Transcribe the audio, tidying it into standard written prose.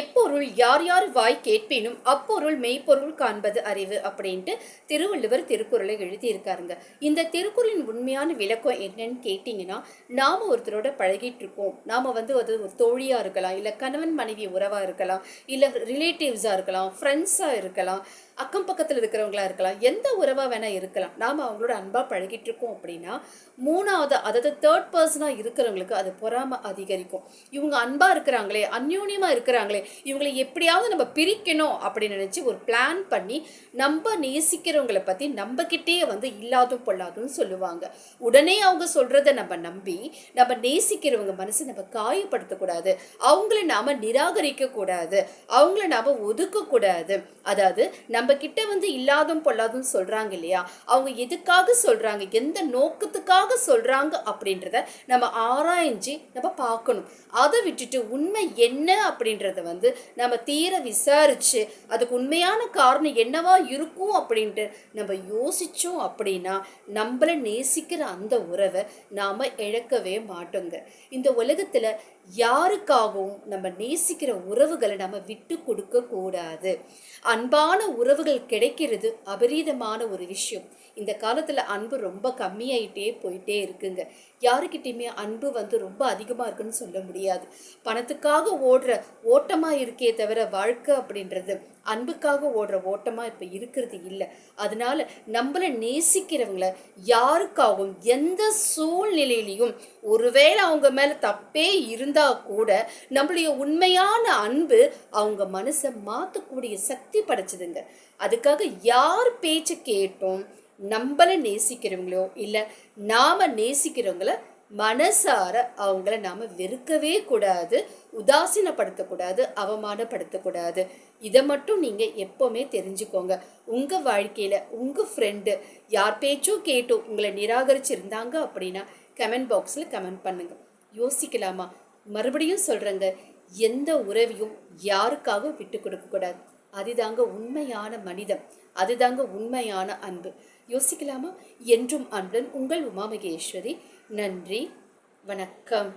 எப்பொருள் யார் யார் வாய் கேட்பினும் அப்பொருள் மெய்ப்பொருள் காண்பது அறிவு அப்படின்ட்டு திருவள்ளுவர் திருக்குறளை எழுதியிருக்காருங்க. இந்த திருக்குறளின் உண்மையான விளக்கம் என்னன்னு கேட்டிங்கன்னா, நாம் ஒருத்தரோட பழகிட்டு இருக்கோம். நாம் அது ஒரு தோழியாக இருக்கலாம், இல்லை கணவன் மனைவி உறவாக இருக்கலாம், இல்லை ரிலேட்டிவ்ஸாக இருக்கலாம், ஃப்ரெண்ட்ஸாக இருக்கலாம், அக்கம் பக்கத்தில் இருக்கிறவங்களா இருக்கலாம், எந்த உறவாக வேணால் இருக்கலாம். நாம் அவங்களோட அன்பாக பழகிட்டு இருக்கோம் அப்படின்னா, மூணாவது அதாவது தேர்ட் பர்சனாக இருக்கிறவங்களுக்கு அது பொறாமை அதிகரிக்கும். இவங்க அன்பாக இருக்கிறாங்களே, அந்யோன்யமாக இருக்கிறாங்களே, இவங்களை எப்படியாவது நம்ம பிரிக்கணும் அப்படின்னு நினச்சி ஒரு பிளான் பண்ணி நம்ம நேசிக்கிறவங்களை பற்றி நம்மக்கிட்டே இல்லாதும் பொல்லாதுன்னு சொல்லுவாங்க. உடனே அவங்க சொல்கிறத நம்ம நம்பி நம்ம நேசிக்கிறவங்க மனசை நம்ம காயப்படுத்தக்கூடாது, அவங்கள நாம் நிராகரிக்கக்கூடாது, அவங்கள நாம் ஒதுக்கக்கூடாது. அதாவது நம்ம கிட்ட இல்லாதும் பொல்லாதும் சொல்கிறாங்க இல்லையா, அவங்க எதுக்காக சொல்கிறாங்க, எந்த நோக்கத்துக்காக சொல்கிறாங்க அப்படின்றத நம்ம ஆராய்ஞ்சு நம்ம பார்க்கணும். அதை விட்டுட்டு உண்மை என்ன அப்படின்றத நம்ம தீர விசாரிச்சு அதுக்கு உண்மையான காரணம் என்னவா இருக்கும் அப்படின்ட்டு நம்ம யோசிச்சோம் அப்படின்னா நம்மளை நேசிக்கிற அந்த உறவை நாம இழக்கவே மாட்டோங்க. இந்த உலகத்துல யாருக்காகவும் நம்ம நேசிக்கிற உறவுகளை நம்ம விட்டு கொடுக்க கூடாது. அன்பான உறவுகள் கிடைக்கிறது அபரீதமான ஒரு விஷயம். இந்த காலத்துல அன்பு ரொம்ப கம்மியாயிட்டே போயிட்டே இருக்குங்க. யாருக்கிட்டையுமே அன்பு ரொம்ப அதிகமாக இருக்குன்னு சொல்ல முடியாது. பணத்துக்காக ஓடுற ஓட்டமாக இருக்கே தவிர வாழ்க்கை அப்படின்றது அன்புக்காக ஓடுற ஓட்டமாக இப்போ இருக்கிறது இல்லை. அதனால நம்மளை நேசிக்கிறவங்கள யாருக்காகவும் எந்த சூழ்நிலையிலையும், ஒருவேளை அவங்க மேலே தப்பே இருந்தால் கூட நம்மளுடைய உண்மையான அன்பு அவங்க மனசை மாற்றக்கூடிய சக்தி படைச்சதுங்க. அதுக்காக யார் பேச்சு கேட்டோம் நம்மளை நேசிக்கிறவங்களோ இல்லை நாம நேசிக்கிறவங்கள மனசார அவங்கள நாம வெறுக்கவே கூடாது, உதாசீனப்படுத்தக்கூடாது, அவமானப்படுத்தக்கூடாது. இதை மட்டும் நீங்க எப்பவுமே தெரிஞ்சுக்கோங்க. உங்க வாழ்க்கையில உங்க ஃப்ரெண்டு யார் பேச்சோ கேட்டோ உங்களை நிராகரிச்சிருந்தாங்க அப்படின்னா கமெண்ட் பாக்ஸ்ல கமெண்ட் பண்ணுங்க. யோசிக்கலாமா? மறுபடியும் சொல்றேங்க, எந்த உறவையும் யாருக்காகவும் விட்டு கொடுக்க கூடாது. அதுதாங்க உண்மையான மனிதம், அதுதாங்க உண்மையான அன்பு. யோசிக்கலாமா? என்றும் அன்புடன் உங்கள் உமா மகேஸ்வரி. நன்றி, வணக்கம்.